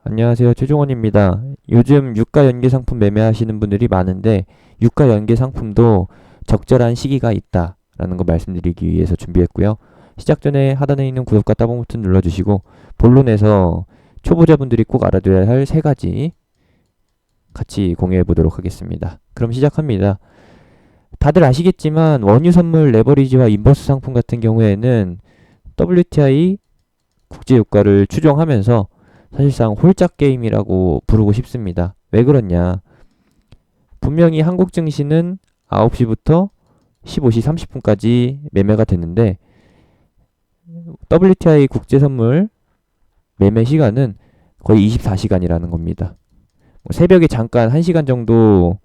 안녕하세요. 최종원입니다. 요즘 유가 연계 상품 매매하시는 분들이 많은데 유가 연계 상품도 적절한 시기가 있다라는 거 말씀드리기 위해서 준비했고요. 시작 전에 하단에 있는 구독과 따봉 버튼 눌러주시고 본론에서 초보자분들이 꼭 알아둬야 할 세 가지 같이 공유해 보도록 하겠습니다. 그럼 시작합니다. 다들 아시겠지만 원유 선물 레버리지와 인버스 상품 같은 경우에는 WTI 국제유가를 추종하면서 사실상 홀짝 게임이라고 부르고 싶습니다. 왜 그러냐? 분명히 한국 증시는 9시부터 15시 30분까지 매매가 됐는데 WTI 국제 선물 매매 시간은 거의 24시간이라는 겁니다. 새벽에 잠깐 1시간 정도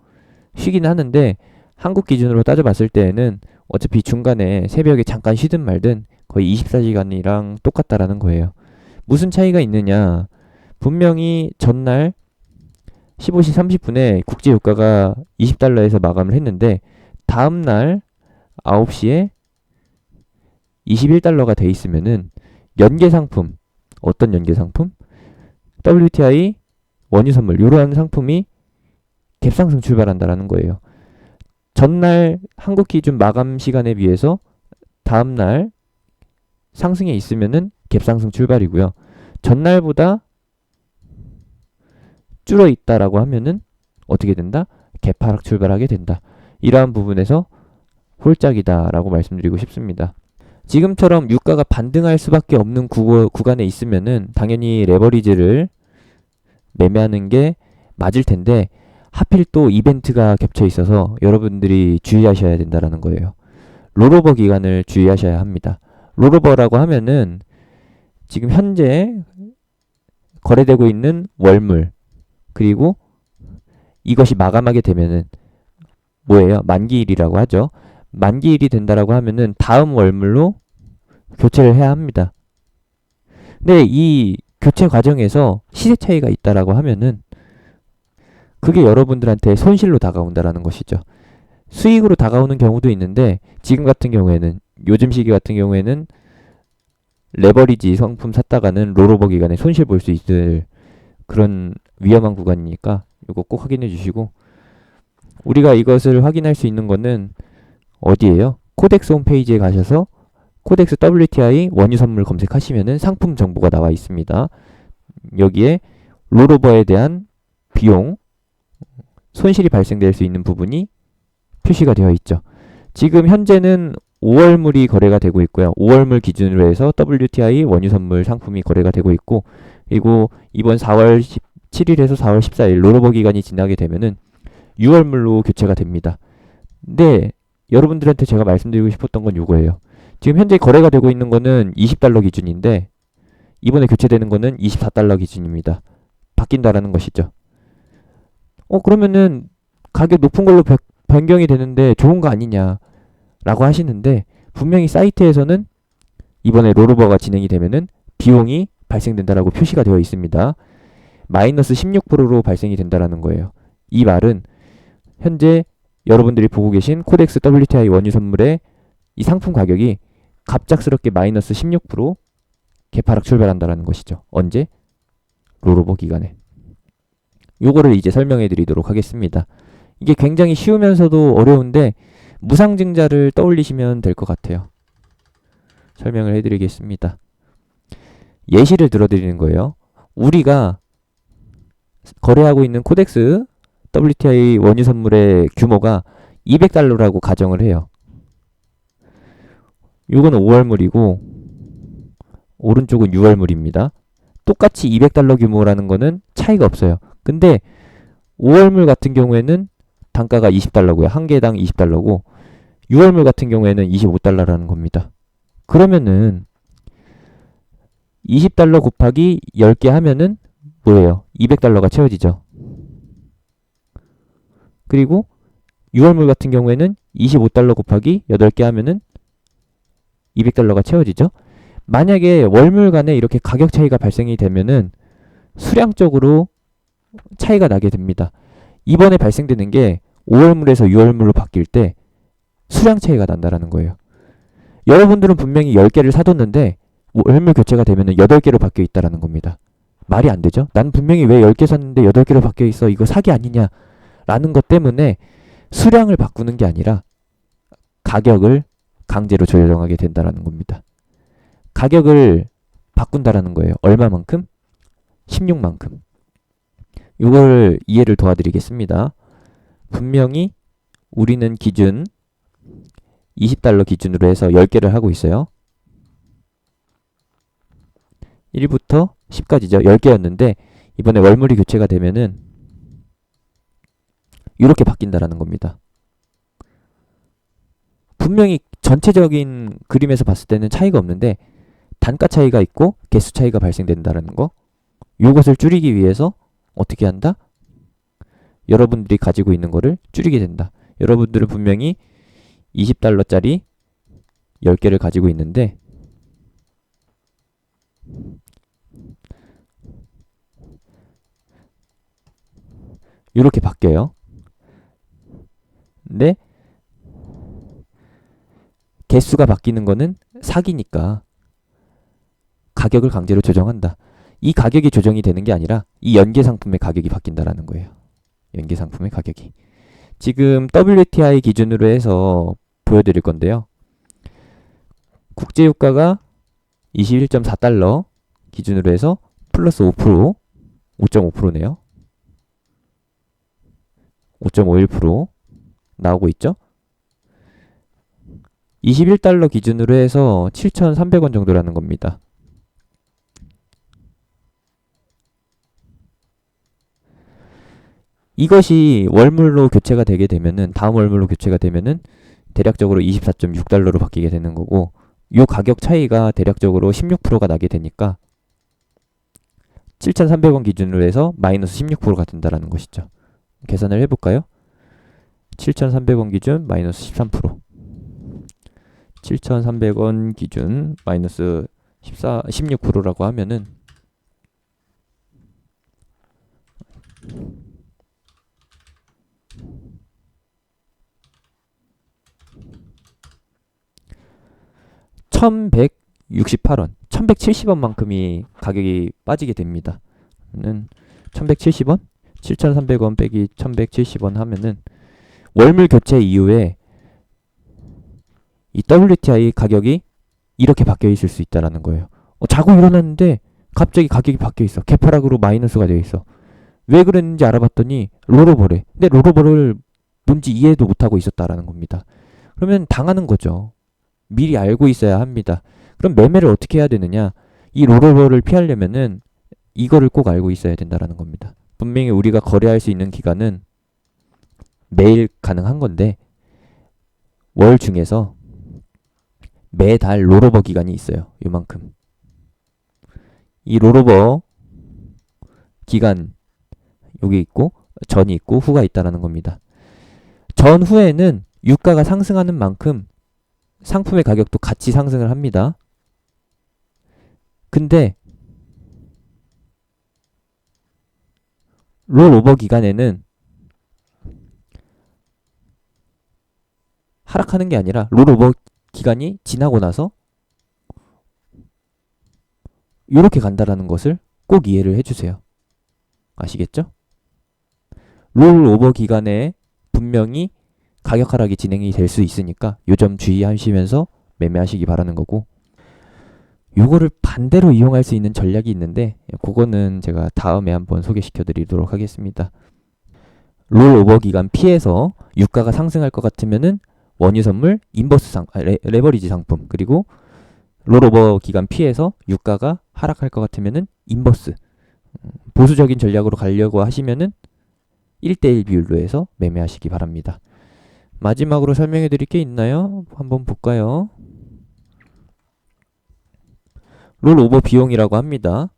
쉬긴 하는데 한국 기준으로 따져봤을 때에는 어차피 중간에 새벽에 잠깐 쉬든 말든 거의 24시간이랑 똑같다라는 거예요. 무슨 차이가 있느냐? 분명히 전날 15시 30분에 국제유가가 20달러에서 마감을 했는데 다음날 9시에 21달러가 돼 있으면은 연계상품, 어떤 연계상품? WTI 원유 선물 이러한 상품이 갭상승 출발한다라는 거예요. 전날 한국 기준 마감 시간에 비해서 다음날 상승에 있으면은 갭상승 출발이고요. 전날보다 줄어 있다라고 하면은 어떻게 된다? 개파락 출발하게 된다. 이러한 부분에서 홀짝이다라고 말씀드리고 싶습니다. 지금처럼 유가가 반등할 수밖에 없는 구간에 있으면은 당연히 레버리지를 매매하는 게 맞을 텐데 하필 또 이벤트가 겹쳐 있어서 여러분들이 주의하셔야 된다라는 거예요. 롤오버 기간을 주의하셔야 합니다. 롤오버라고 하면은 지금 현재 거래되고 있는 월물 그리고 이것이 마감하게 되면은 뭐예요? 만기일이라고 하죠. 만기일이 된다라고 하면은 다음 월물로 교체를 해야 합니다. 근데 이 교체 과정에서 시세 차이가 있다라고 하면은 그게 여러분들한테 손실로 다가온다라는 것이죠. 수익으로 다가오는 경우도 있는데 지금 같은 경우에는 요즘 시기 같은 경우에는 레버리지 상품 샀다가는 롤오버 기간에 손실 볼 수 있을 그런 위험한 구간이니까 이거 꼭 확인해 주시고 우리가 이것을 확인할 수 있는 거는 어디예요? 코덱스 홈페이지에 가셔서 코덱스 WTI 원유 선물 검색하시면은 상품 정보가 나와 있습니다. 여기에 롤오버에 대한 비용, 손실이 발생될 수 있는 부분이 표시가 되어 있죠. 지금 현재는 5월물이 거래가 되고 있고요. 5월물 기준으로 해서 WTI 원유 선물 상품이 거래가 되고 있고 그리고 이번 4월 17일에서 4월 14일 롤오버 기간이 지나게 되면은 6월물로 교체가 됩니다. 근데 여러분들한테 제가 말씀드리고 싶었던 건 이거예요. 지금 현재 거래가 되고 있는 거는 20달러 기준인데 이번에 교체되는 거는 24달러 기준입니다. 바뀐다라는 것이죠. 그러면은 가격 높은 걸로 변경이 되는데 좋은 거 아니냐라고 하시는데 분명히 사이트에서는 이번에 롤오버가 진행이 되면은 비용이 발생된다라고 표시가 되어 있습니다. 마이너스 16%로 발생이 된다라는 거예요. 이 말은 현재 여러분들이 보고 계신 코덱스 WTI 원유 선물의 이 상품 가격이 갑작스럽게 마이너스 16% 개파락 출발한다라는 것이죠. 언제? 롤오버 기간에. 요거를 이제 설명해 드리도록 하겠습니다. 이게 굉장히 쉬우면서도 어려운데 무상증자를 떠올리시면 될 것 같아요. 설명을 해드리겠습니다. 예시를 들어드리는 거예요. 우리가 거래하고 있는 코덱스 WTI 원유 선물의 규모가 200달러라고 가정을 해요. 요거는 5월물이고 오른쪽은 6월물입니다. 똑같이 200달러 규모라는 거는 차이가 없어요. 근데 5월물 같은 경우에는 단가가 20달러고요. 한 개당 20달러고 6월물 같은 경우에는 25달러라는 겁니다. 그러면은 20달러 곱하기 10개 하면은 뭐예요? 200달러가 채워지죠. 그리고 6월물 같은 경우에는 25달러 곱하기 8개 하면은 200달러가 채워지죠. 만약에 월물 간에 이렇게 가격 차이가 발생이 되면은 수량적으로 차이가 나게 됩니다. 이번에 발생되는 게 5월물에서 6월물로 바뀔 때 수량 차이가 난다라는 거예요. 여러분들은 분명히 10개를 사뒀는데 월물 교체가 되면은 8개로 바뀌어 있다라는 겁니다. 말이 안 되죠. 난 분명히 왜 10개 샀는데 8개로 바뀌어 있어. 이거 사기 아니냐. 라는 것 때문에 수량을 바꾸는 게 아니라 가격을 강제로 조정하게 된다라는 겁니다. 가격을 바꾼다라는 거예요. 얼마만큼? 16만큼. 이걸 이해를 도와드리겠습니다. 분명히 우리는 기준 20달러 기준으로 해서 10개를 하고 있어요. 1부터 10까지죠. 10개였는데 이번에 월물이 교체가 되면은 이렇게 바뀐다라는 겁니다. 분명히 전체적인 그림에서 봤을 때는 차이가 없는데 단가 차이가 있고 개수 차이가 발생된다는 거. 이것을 줄이기 위해서 어떻게 한다? 여러분들이 가지고 있는 거를 줄이게 된다. 여러분들은 분명히 20달러짜리 10개를 가지고 있는데 이렇게 바뀌어요. 근데 개수가 바뀌는 거는 사기니까 가격을 강제로 조정한다. 이 가격이 조정이 되는 게 아니라 이 연계 상품의 가격이 바뀐다라는 거예요. 연계 상품의 가격이. 지금 WTI 기준으로 해서 보여드릴 건데요. 국제유가가 21.4달러 기준으로 해서 플러스 5%, 5.5%네요. 5.51% 나오고 있죠. 21달러 기준으로 해서 7,300원 정도라는 겁니다. 이것이 월물로 교체가 되게 되면은 다음 월물로 교체가 되면은 대략적으로 24.6달러로 바뀌게 되는 거고 이 가격 차이가 대략적으로 16%가 나게 되니까 7,300원 기준으로 해서 마이너스 16%가 된다라는 것이죠. 계산을 해볼까요? 7,300원 기준 마이너스 13%. 7,300원 기준 마이너스 16%라고 하면은 1,168원, 1,170원만큼이 가격이 빠지게 됩니다. 1,170원? 7,300원 빼기 1,170원 하면은 월물 교체 이후에 이 WTI 가격이 이렇게 바뀌어 있을 수 있다라는 거예요. 자고 일어났는데 갑자기 가격이 바뀌어 있어. 개파락으로 마이너스가 되어 있어. 왜 그랬는지 알아봤더니 롤오버래. 근데 롤오버를 뭔지 이해도 못하고 있었다라는 겁니다. 그러면 당하는 거죠. 미리 알고 있어야 합니다. 그럼 매매를 어떻게 해야 되느냐? 이 롤오버를 피하려면은 이거를 꼭 알고 있어야 된다라는 겁니다. 분명히 우리가 거래할 수 있는 기간은 매일 가능한 건데 월 중에서 매달 롤오버 기간이 있어요. 요만큼. 이 롤오버 기간 여기 있고 전이 있고 후가 있다라는 겁니다. 전후에는 유가가 상승하는 만큼 상품의 가격도 같이 상승을 합니다. 근데 롤오버 기간에는 하락하는 게 아니라 롤오버 기간이 지나고 나서 이렇게 간다라는 것을 꼭 이해를 해주세요. 아시겠죠? 롤오버 기간에 분명히 가격 하락이 진행이 될 수 있으니까 요 점 주의하시면서 매매하시기 바라는 거고 요거를 반대로 이용할 수 있는 전략이 있는데 그거는 제가 다음에 한번 소개시켜 드리도록 하겠습니다. 롤오버 기간 피해서 유가가 상승할 것 같으면은 원유 선물, 인버스 레버리지 상품 그리고 롤오버 기간 피해서 유가가 하락할 것 같으면은 인버스 보수적인 전략으로 가려고 하시면은 1대1 비율로 해서 매매하시기 바랍니다. 마지막으로 설명해 드릴 게 있나요? 한번 볼까요? 롤오버 비용이라고 합니다.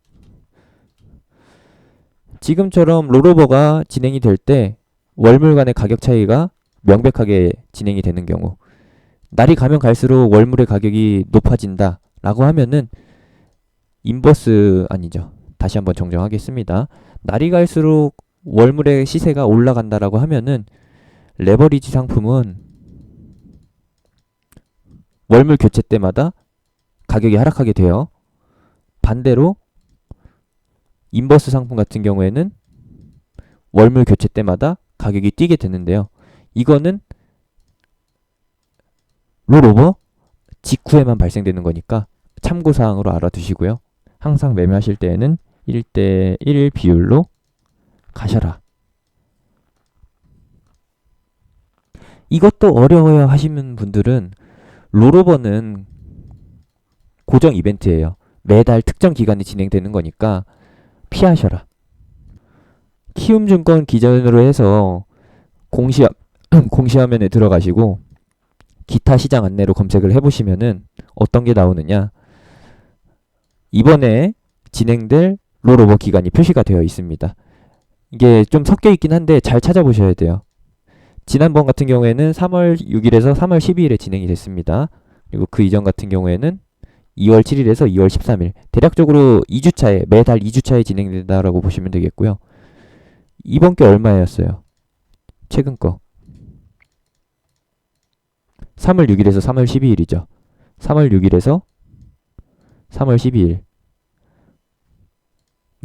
지금처럼 롤오버가 진행이 될 때 월물 간의 가격 차이가 명백하게 진행이 되는 경우 날이 가면 갈수록 월물의 가격이 높아진다 라고 하면은 인버스 아니죠. 다시 한번 정정하겠습니다. 날이 갈수록 월물의 시세가 올라간다라고 하면은 레버리지 상품은 월물 교체 때마다 가격이 하락하게 돼요. 반대로 인버스 상품 같은 경우에는 월물 교체 때마다 가격이 뛰게 되는데요. 이거는 롤오버 직후에만 발생되는 거니까 참고사항으로 알아두시고요. 항상 매매하실 때에는 1대1 비율로 가셔라. 이것도 어려워요 하시는 분들은 롤오버는 고정 이벤트예요. 매달 특정 기간에 진행되는 거니까 피하셔라. 키움증권 기준으로 해서 공시화면에 들어가시고 기타 시장 안내로 검색을 해보시면은 어떤 게 나오느냐. 이번에 진행될 롤오버 기간이 표시가 되어 있습니다. 이게 좀 섞여 있긴 한데 잘 찾아보셔야 돼요. 지난번 같은 경우에는 3월 6일에서 3월 12일에 진행이 됐습니다. 그리고 그 이전 같은 경우에는 2월 7일에서 2월 13일. 대략적으로 2주차에, 매달 2주차에 진행된다라고 보시면 되겠고요. 이번 게 얼마였어요? 최근 거. 3월 6일에서 3월 12일이죠. 3월 6일에서 3월 12일.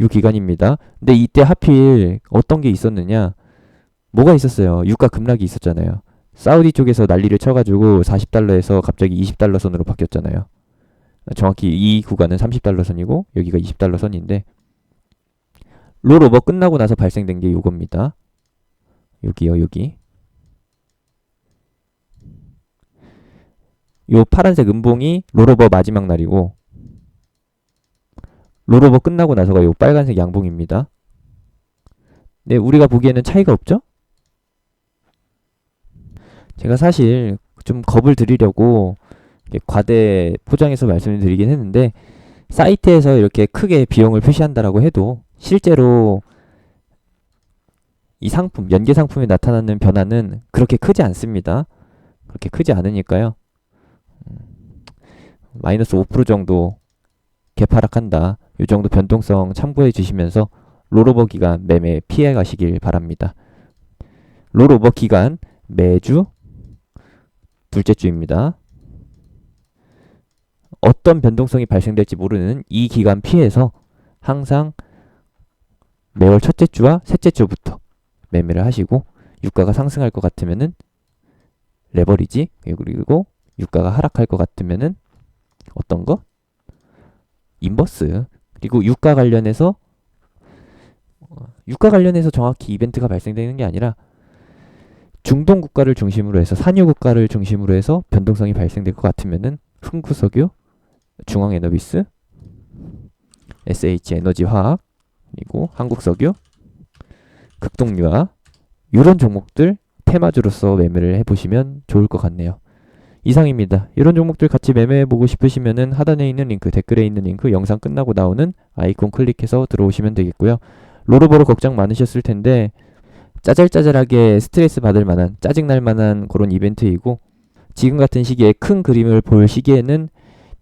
이 기간입니다. 근데 이때 하필 어떤 게 있었느냐? 뭐가 있었어요? 유가 급락이 있었잖아요. 사우디 쪽에서 난리를 쳐가지고 40달러에서 갑자기 20달러 선으로 바뀌었잖아요. 정확히 이 구간은 30달러 선이고 여기가 20달러 선인데 롤오버 끝나고 나서 발생된 게 이겁니다. 여기요, 여기. 요 파란색 음봉이 롤오버 마지막 날이고 롤오버 끝나고 나서가 요 빨간색 양봉입니다. 네, 우리가 보기에는 차이가 없죠? 제가 사실 좀 겁을 드리려고 과대 포장해서 말씀을 드리긴 했는데 사이트에서 이렇게 크게 비용을 표시한다라고 해도 실제로 이 상품, 연계 상품에 나타나는 변화는 그렇게 크지 않습니다. 그렇게 크지 않으니까요. 마이너스 5% 정도 개파락한다. 이 정도 변동성 참고해 주시면서 롤오버 기간 매매 피해 가시길 바랍니다. 롤오버 기간 매주 둘째 주입니다. 어떤 변동성이 발생될지 모르는 이 기간 피해서 항상 매월 첫째 주와 셋째 주부터 매매를 하시고 유가가 상승할 것 같으면은 레버리지, 그리고 유가가 하락할 것 같으면은 어떤 거? 인버스. 그리고 유가 관련해서 정확히 이벤트가 발생되는 게 아니라 중동 국가를 중심으로 해서 산유 국가를 중심으로 해서 변동성이 발생될 것 같으면은 흥구석유, 중앙에너비스, SH에너지화학, 그리고 한국석유, 극동유화 이런 종목들 테마주로서 매매를 해보시면 좋을 것 같네요. 이상입니다. 이런 종목들 같이 매매해보고 싶으시면은 하단에 있는 링크, 댓글에 있는 링크, 영상 끝나고 나오는 아이콘 클릭해서 들어오시면 되겠고요. 롤오버로 걱정 많으셨을 텐데 짜잘짜잘하게 스트레스 받을 만한, 짜증날 만한 그런 이벤트이고 지금 같은 시기에 큰 그림을 볼 시기에는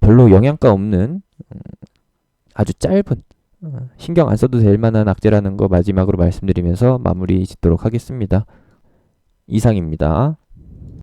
별로 영양가 없는 아주 짧은 신경 안 써도 될 만한 악재라는 거 마지막으로 말씀드리면서 마무리 짓도록 하겠습니다. 이상입니다.